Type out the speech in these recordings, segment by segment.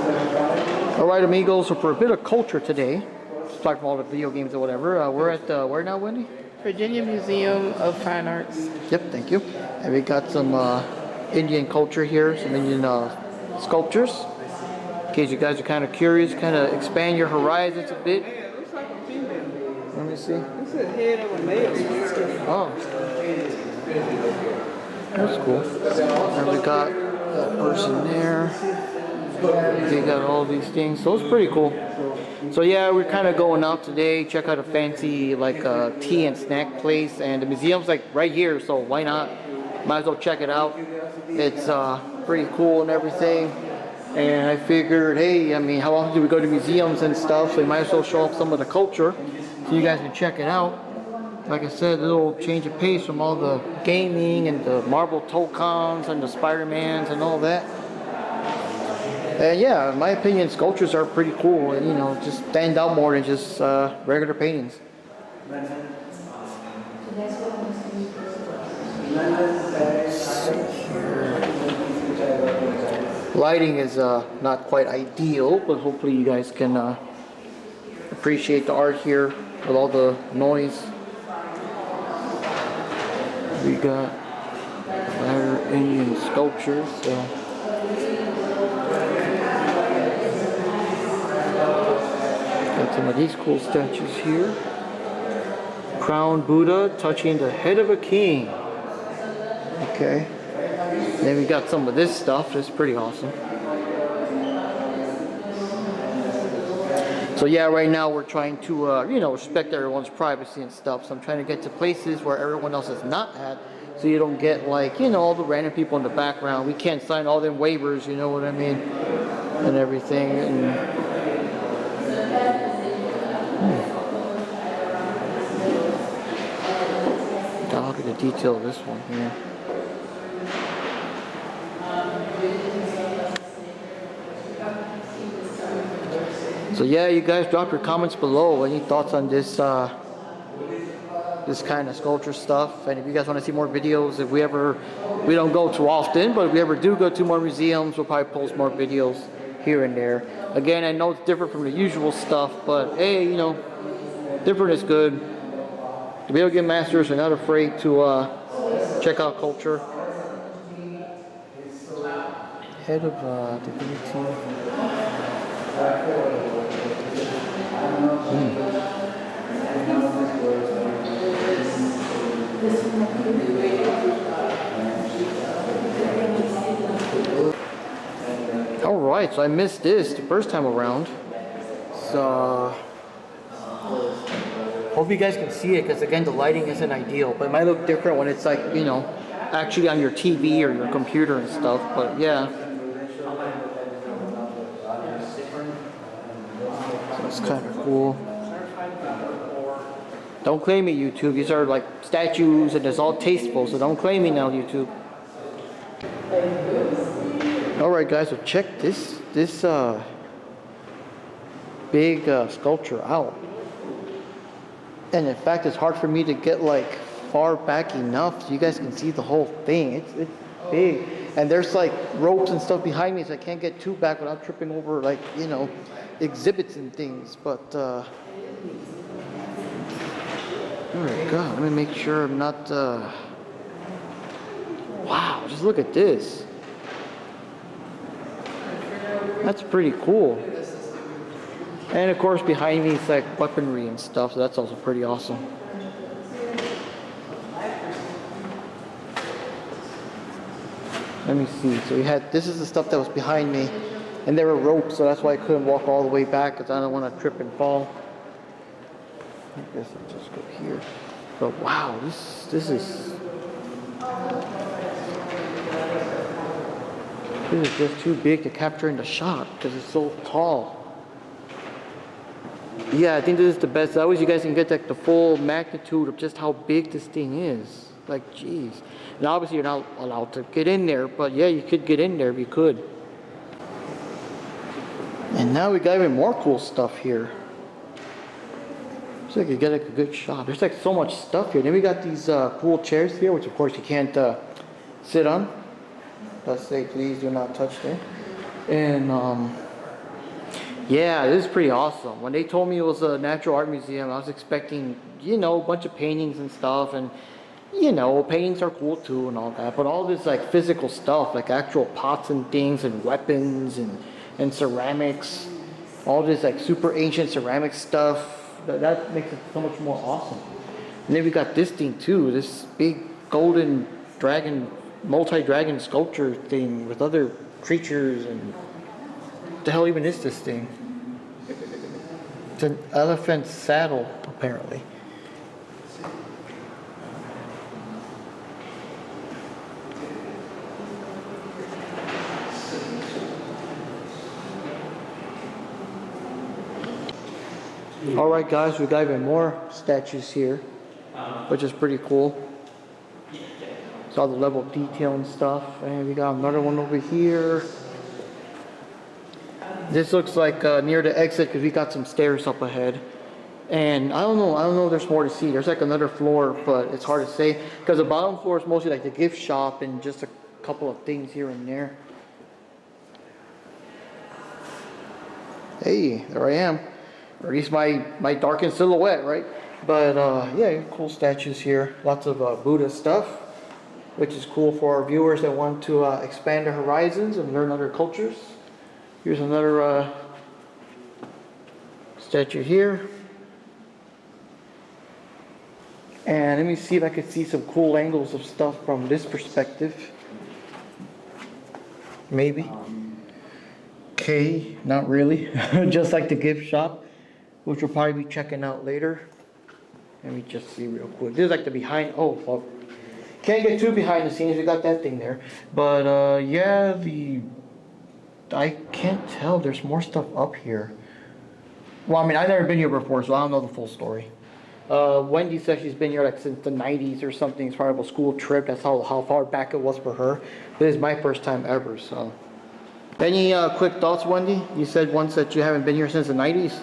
Alright amigos, so for a bit of culture today, just talking about all the video games or whatever, we're at, where now, Wendy? Virginia Museum of Fine Arts. Yep, thank you. And we got some Indian culture here, some Indian sculptures. In case you guys are kind of curious, kind of expand your horizons a bit. It looks like a female. Let me see. It's the head of a male. Oh. That's cool. And we got that person there. They got all these things, so it's pretty cool. So yeah, we're kind of going out today. Check out a fancy like tea and snack place, and the museum's like right here, so why not? Might as well check it out. It's pretty cool and everything. And I figured, hey, I mean, how often do we go to museums and stuff? So we might as well show off some of the culture, so you guys can check it out. Like I said, a little change of pace from all the gaming and the Marvel Tokans and the Spider-Mans and all that. And yeah, in my opinion, sculptures are pretty cool, and you know, just stand out more than just regular paintings. Lighting is not quite ideal, but hopefully you guys can appreciate the art here with all the noise. We got other Indian sculptures, so. Got some of these cool statues here. Crowned Buddha touching the head of a king. Okay. Then we got some of this stuff. It's pretty awesome. So yeah, right now we're trying to, you know, respect everyone's privacy and stuff. So I'm trying to get to places where everyone else is not at. So you don't get like, you know, all the random people in the background. We can't sign all them waivers, you know what I mean? And everything. And oh, look at the detail of this one here. So yeah, you guys drop your comments below. Any thoughts on this this kind of sculpture stuff? And if you guys want to see more videos, if we don't go too often, but if we ever do go to more museums, we'll probably post more videos here and there. Again, I know it's different from the usual stuff, but hey, you know, different is good. The video game masters are not afraid to check out culture. Head of divinity. Alright, so I missed this the first time around. So hope you guys can see it, because again the lighting isn't ideal, but it might look different when it's like, you know, actually on your TV or your computer and stuff. But yeah, so it's kind of cool. Don't claim me, YouTube. These are like statues and it's all tasteful, so don't claim me now, YouTube. Alright guys, so check this big sculpture out. And in fact, it's hard for me to get like far back enough so you guys can see the whole thing. It's big. And there's like ropes and stuff behind me, so I can't get too back without tripping over like, you know, exhibits and things. But alright, God, let me make sure I'm not wow, just look at this. That's pretty cool. And of course behind me is like weaponry and stuff, so that's also pretty awesome. Let me see. So we had, this is the stuff that was behind me, and there were ropes, so that's why I couldn't walk all the way back, because I don't want to trip and fall. I guess I'll just go here. But wow, this is just too big to capture in the shot because it's so tall. Yeah, I think this is the best. That way you guys can get like the full magnitude of just how big this thing is. Like, geez. And obviously you're not allowed to get in there, but yeah, you could get in there if you could. And now we got even more cool stuff here. So you could get like a good shot. There's like so much stuff here. Then we got these cool chairs here, which of course you can't sit on. Let's say please do not touch them. And Yeah, this is pretty awesome. When they told me it was a natural art museum, I was expecting, you know, a bunch of paintings and stuff, and you know, paintings are cool too and all that, but all this like physical stuff, like actual pots and things and weapons and ceramics, all this like super ancient ceramic stuff, that makes it so much more awesome. And then we got this thing too, this big golden dragon, multi-dragon sculpture thing with other creatures and what the hell even is this thing? It's an elephant saddle, apparently. Alright guys, we got even more statues here, which is pretty cool. It's all the level of detail and stuff. And we got another one over here. This looks like near the exit because we got some stairs up ahead. And I don't know if there's more to see. There's like another floor, but it's hard to say because the bottom floor is mostly like the gift shop and just a couple of things here and there. Hey, there I am. Or at least my darkened silhouette, right? But yeah, cool statues here. Lots of Buddha stuff, which is cool for our viewers that want to expand their horizons and learn other cultures. Here's another statue here. And let me see if I can see some cool angles of stuff from this perspective. Maybe. Okay, not really. Just like the gift shop, which we'll probably be checking out later. Let me just see real quick. This is like the behind. Oh, well, can't get too behind the scenes. We got that thing there. But yeah, I can't tell. There's more stuff up here. Well, I mean, I've never been here before, so I don't know the full story. Wendy says she's been here like since the 90s or something. It's part of a school trip. That's how far back it was for her. This is my first time ever, so. Any quick thoughts, Wendy? You said once that you haven't been here since the 90s?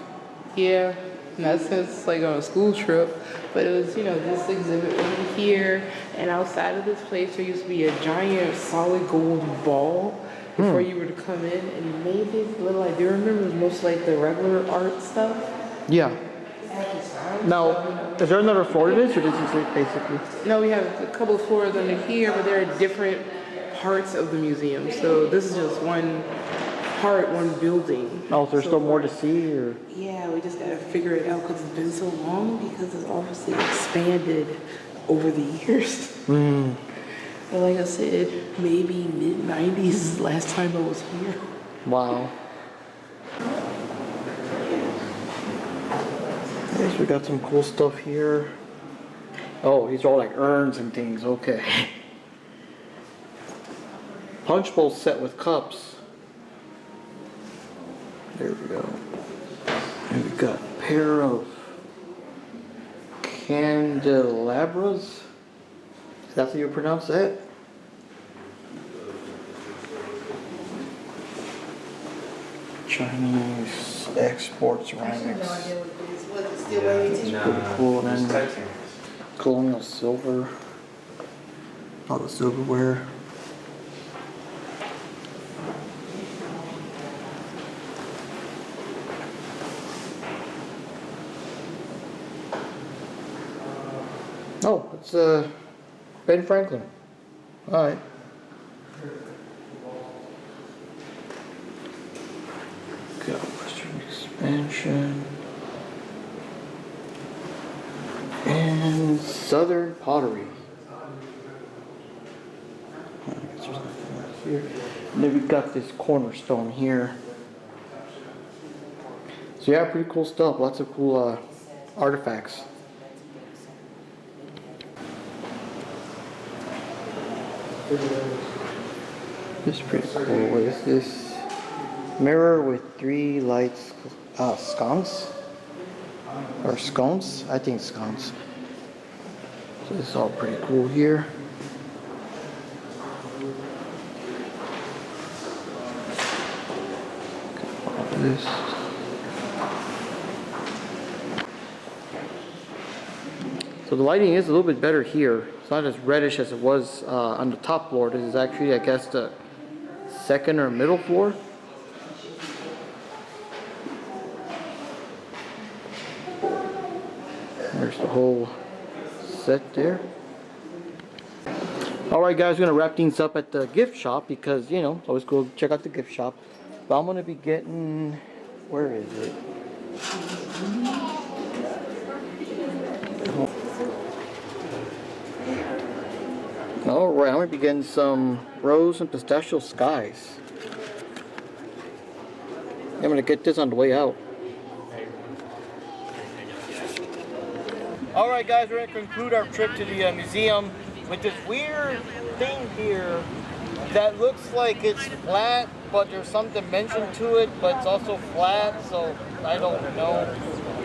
Yeah, not since like on a school trip, but it was, you know, this exhibit over here, and outside of this place there used to be a giant solid gold ball before you were to come in, and you made these little, I do remember it was most like the regular art stuff. Yeah. Now, is there another floor to this, or this is it basically? No, we have a couple of floors under here, but there are different parts of the museum, so this is just one part, one building. Oh, so there's still more to see, or? Yeah, we just gotta figure it out because it's been so long, because it's obviously expanded over the years. But like I said, maybe mid-90s is the last time I was here. Wow. Yes, we got some cool stuff here. Oh, these are all like urns and things, okay. Punch bowl set with cups. There we go. And we got a pair of candelabras. Is that how you pronounce that? Chinese export ceramics. Pretty cool. And then colonial silver. All the silverware. Oh, it's Ben Franklin. All right. Got Western expansion and Southern pottery. I guess there's nothing else here. And then we got this cornerstone here. So yeah, pretty cool stuff. Lots of cool artifacts. This is pretty cool. What is this? Mirror with 3 lights. Sconce? Or scones? I think sconce. So this is all pretty cool here. This. So the lighting is a little bit better here. It's not as reddish as it was on the top floor. This is actually, I guess, the second or middle floor. There's the whole set there. Alright guys, we're gonna wrap things up at the gift shop because, you know, always go check out the gift shop. But I'm gonna be getting, where is it? Alright, I'm gonna be getting some rose and pistachio skies. I'm gonna get this on the way out. Alright guys, we're gonna conclude our trip to the museum with this weird thing here that looks like it's flat, but there's some dimension to it, but it's also flat, so I don't know.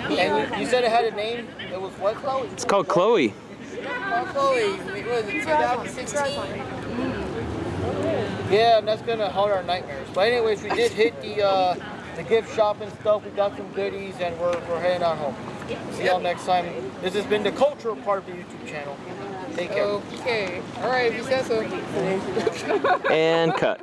And you said it had a name? It was what, Chloe? It's called Chloe. Chloe, what was it, 2016? Yeah, and that's gonna halt our nightmares. But anyways, we did hit the gift shop and stuff. We got some goodies, and we're heading on home. See y'all next time. This has been the cultural part of the YouTube channel. Take care. Okay. All right, if you said so. And cut.